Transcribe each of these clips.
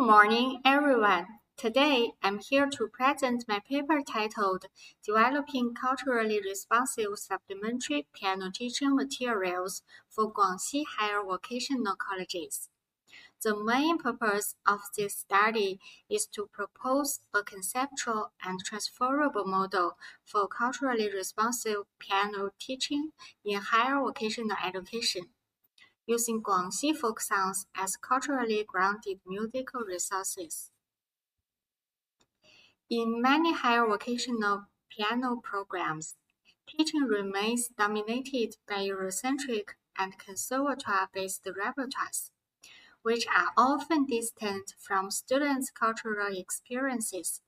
Good morning, everyone. Today, I'm here to present my paper titled Developing Culturally Responsive Supplementary Piano Teaching Materials for Guangxi Higher Vocational Colleges. The main purpose of this study is to propose a conceptual and transferable model for culturally responsive piano teaching in higher vocational education, using Guangxi folk songs as culturally grounded musical resources. In many higher vocational piano programs, teaching remains dominated by Eurocentric and conservatoire-based repertoires, which are often distant from students' cultural experiences.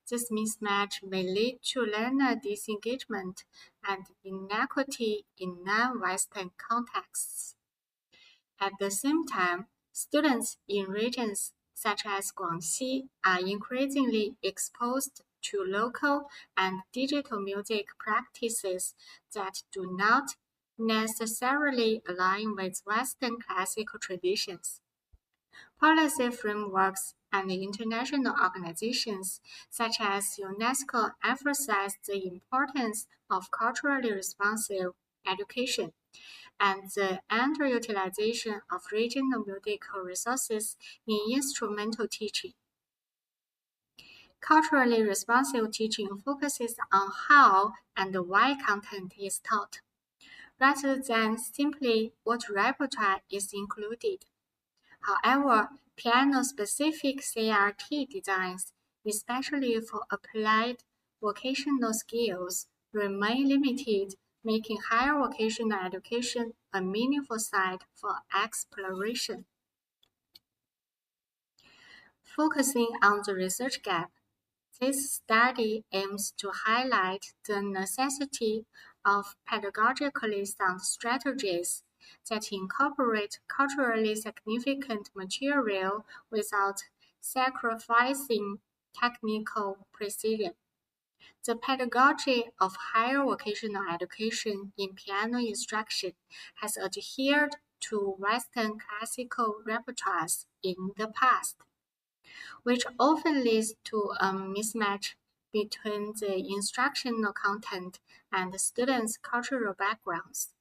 This mismatch may lead to learner disengagement and inequity in non-Western contexts. At the same time, students in regions such as Guangxi are increasingly exposed to local and digital music practices that do not necessarily align with Western classical traditions. Policy frameworks and international organizations such as UNESCO emphasize the importance of culturally responsive education and the underutilization of regional musical resources in instrumental teaching. Culturally responsive teaching focuses on how and why content is taught, rather than simply what repertoire is included. However, piano-specific CRT designs, especially for applied vocational skills, remain limited, making higher vocational education a meaningful site for exploration. Focusing on the research gap, this study aims to highlight the necessity of pedagogically sound strategies that incorporate culturally significant material without sacrificing technical precision. The pedagogy of higher vocational education in piano instruction has adhered to Western classical repertoires in the past, which often leads to a mismatch between the instructional content and the students' cultural backgrounds.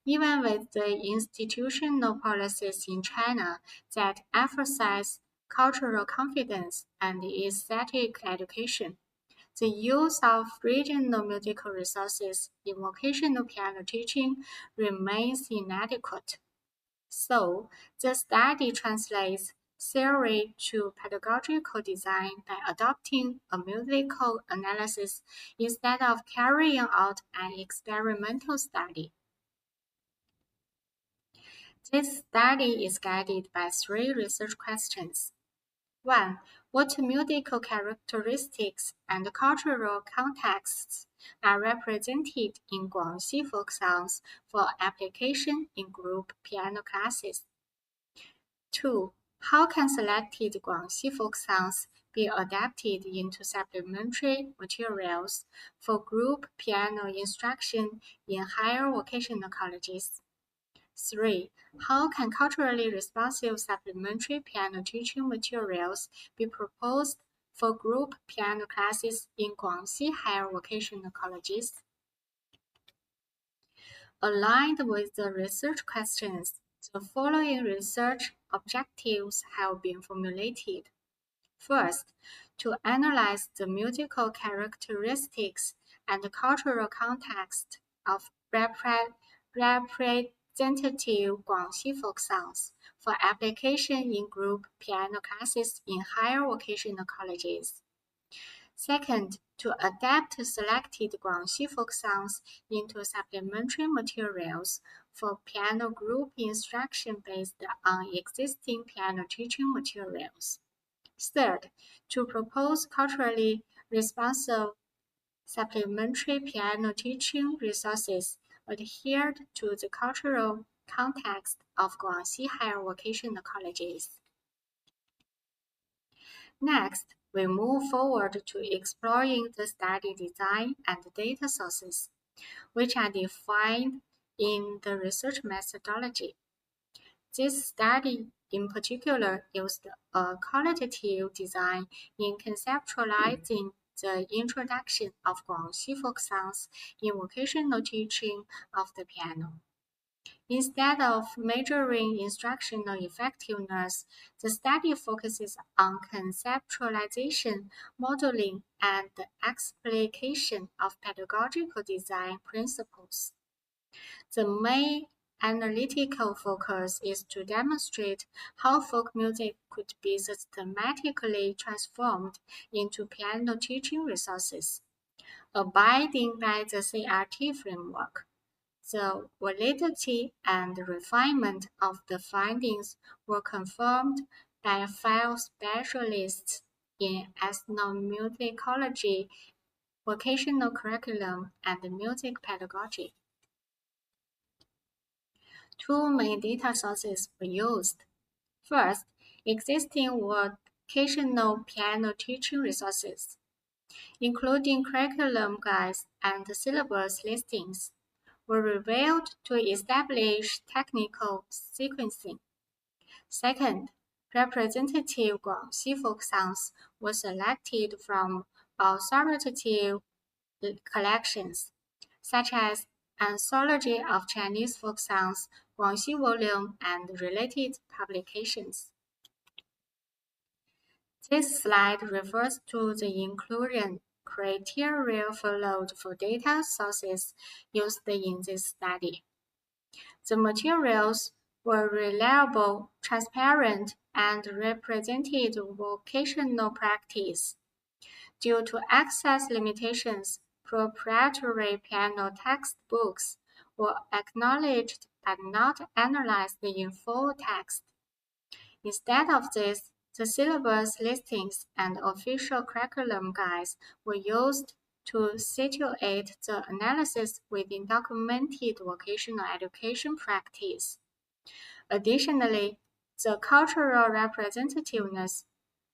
Even with the institutional policies in China that emphasize cultural confidence and aesthetic education, the use of regional musical resources in vocational piano teaching remains inadequate. So, the study translates theory to pedagogical design by adopting a musical analysis instead of carrying out an experimental study. This study is guided by three research questions. 1. What musical characteristics and cultural contexts are represented in Guangxi folk songs for application in group piano classes? 2. How can selected Guangxi folk songs be adapted into supplementary materials for group piano instruction in higher vocational colleges? 3. How can culturally responsive supplementary piano teaching materials be proposed for group piano classes in Guangxi higher vocational colleges? Aligned with the research questions, the following research objectives have been formulated. First, to analyze the musical characteristics and cultural context of representative Guangxi folk songs for application in group piano classes in higher vocational colleges. Second, to adapt selected Guangxi folk songs into supplementary materials for piano group instruction based on existing piano teaching materials. Third, to propose culturally responsive supplementary piano teaching resources adhered to the cultural context of Guangxi higher vocational colleges. Next, we move forward to exploring the study design and data sources, which are defined in the research methodology. This study in particular used a qualitative design in conceptualizing the introduction of Guangxi folk songs in vocational teaching of the piano. Instead of measuring instructional effectiveness, the study focuses on conceptualization, modeling, and the application of pedagogical design principles. The main analytical focus is to demonstrate how folk music could be systematically transformed into piano teaching resources, abiding by the CRT framework. The validity and refinement of the findings were confirmed by field specialists in ethnomusicology, vocational curriculum, and music pedagogy. Two main data sources were used. First, existing vocational piano teaching resources, including curriculum guides and syllabus listings, were revealed to establish technical sequencing. Second, representative Guangxi folk songs were selected from authoritative collections, such as Anthology of Chinese Folk Songs, Guangxi Volume, and related publications. This slide refers to the inclusion criteria followed for data sources used in this study. The materials were reliable, transparent, and represented vocational practice. Due to access limitations, proprietary piano textbooks were acknowledged but not analyzed in full text. Instead of this, the syllabus listings and official curriculum guides were used to situate the analysis within documented vocational education practice. Additionally, the cultural representativeness,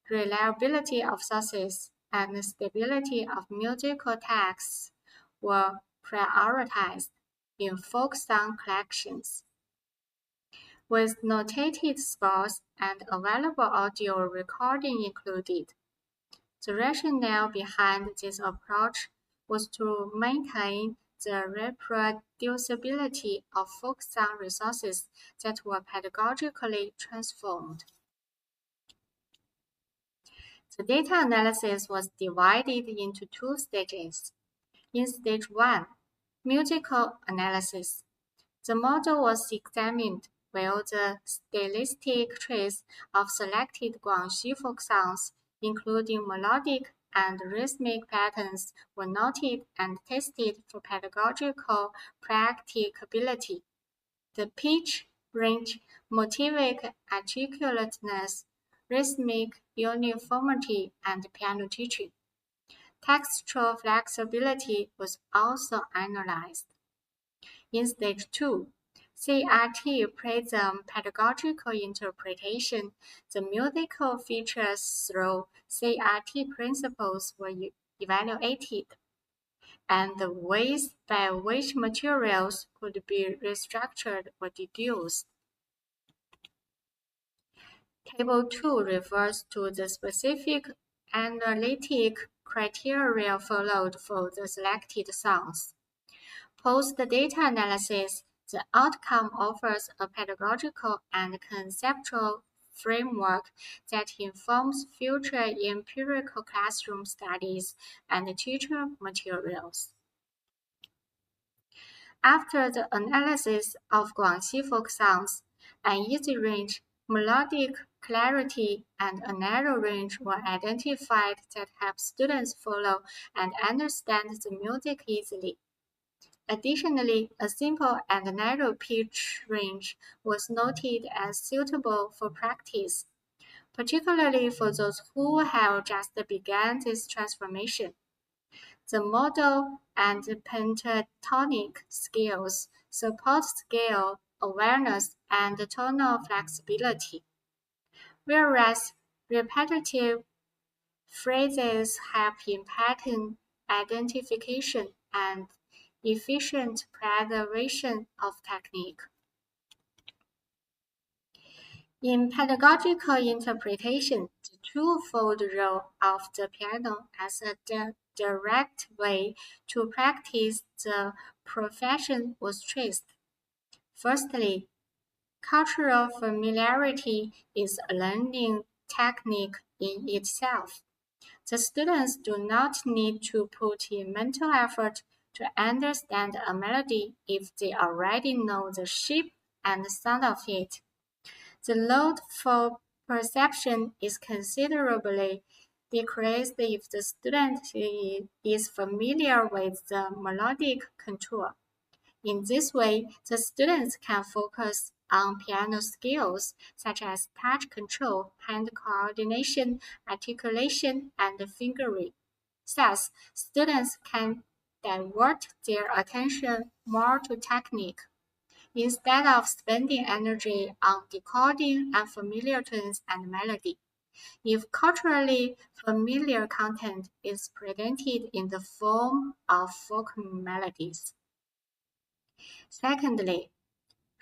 reliability of sources, and stability of musical texts were prioritized in folk song collections. With notated scores and available audio recording included. The rationale behind this approach was to maintain the reproducibility of folk song resources that were pedagogically transformed. The data analysis was divided into two stages. In stage 1, musical analysis, the model was examined while the stylistic traits of selected Guangxi folk songs, including melodic and rhythmic patterns, were noted and tested for pedagogical practicability. The pitch, range, motivic articulateness, rhythmic uniformity, and piano teaching. Textual flexibility was also analyzed. In stage 2, CRT Prism pedagogical interpretation, the musical features through CRT principles were evaluated, and the ways by which materials could be restructured were deduced. Table 2 refers to the specific analytic criteria followed for the selected songs. Post-data analysis, the outcome offers a pedagogical and conceptual framework that informs future empirical classroom studies and teacher materials. After the analysis of Guangxi folk songs, an easy range, melodic clarity, and a narrow range were identified that help students follow and understand the music easily. Additionally, a simple and narrow pitch range was noted as suitable for practice, particularly for those who have just begun this transformation. The modal and pentatonic scales support scale awareness and tonal flexibility, whereas repetitive phrases help in pattern identification and efficient preservation of technique. In pedagogical interpretation, the twofold role of the piano as a direct way to practice the profession was traced. Firstly, cultural familiarity is a learning technique in itself. The students do not need to put in mental effort to understand a melody if they already know the shape and sound of it. The load for perception is considerably decreased if the student is familiar with the melodic contour. In this way, the students can focus on piano skills such as touch control, hand coordination, articulation, and fingering. Thus, students can divert their attention more to technique instead of spending energy on decoding unfamiliar tunes and melody. If culturally familiar content is presented in the form of folk melodies. Secondly,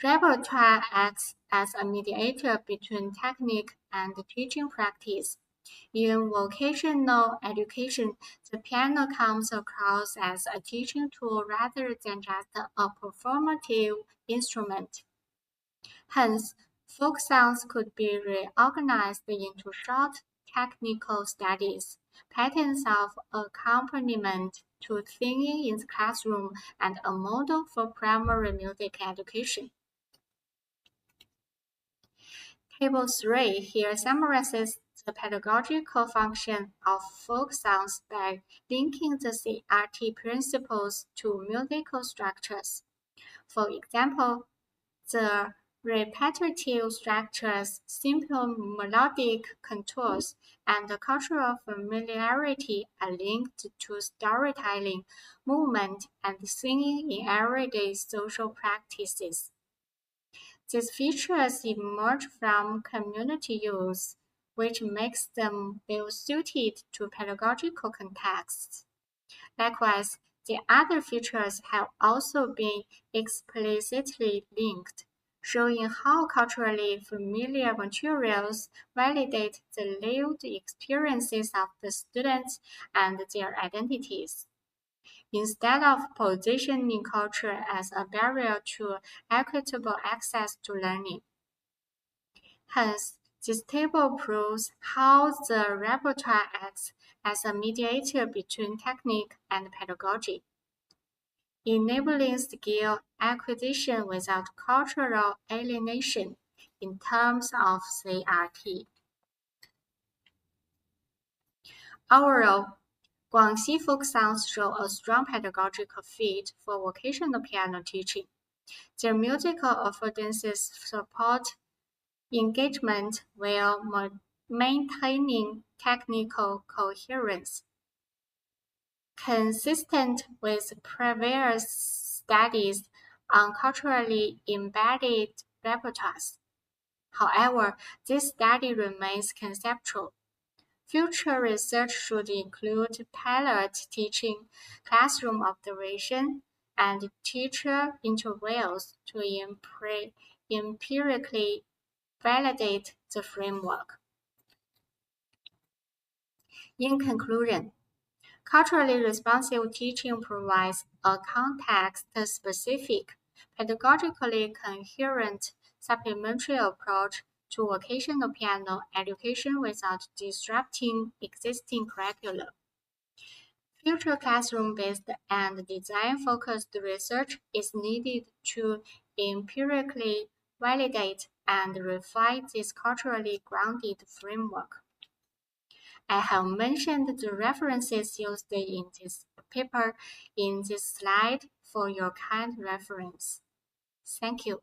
repertoire acts as a mediator between technique and teaching practice. In vocational education, the piano comes across as a teaching tool rather than just a performative instrument. Hence, folk songs could be reorganized into short technical studies, patterns of accompaniment to singing in the classroom, and a model for primary music education. Table 3 here summarizes the pedagogical function of folk songs by linking the CRT principles to musical structures. For example, the repetitive structures, simple melodic contours, and cultural familiarity are linked to storytelling, movement, and singing in everyday social practices. These features emerge from community use, which makes them well suited to pedagogical contexts. Likewise, the other features have also been explicitly linked, showing how culturally familiar materials validate the lived experiences of the students and their identities. Instead of positioning culture as a barrier to equitable access to learning. Hence, this table proves how the repertoire acts as a mediator between technique and pedagogy, enabling skill acquisition without cultural alienation in terms of CRT. Overall, Guangxi folk songs show a strong pedagogical fit for vocational piano teaching. Their musical affordances support engagement while maintaining technical coherence. Consistent with previous studies on culturally embedded repertoires. However, this study remains conceptual. Future research should include pilot teaching, classroom observation, and teacher interviews to empirically validate the framework. In conclusion, culturally responsive teaching provides a context-specific, pedagogically coherent supplementary approach to vocational piano education without disrupting existing curricula. Future classroom-based and design-focused research is needed to empirically validate and refine this culturally grounded framework. I have mentioned the references used in this paper in this slide for your kind reference. Thank you.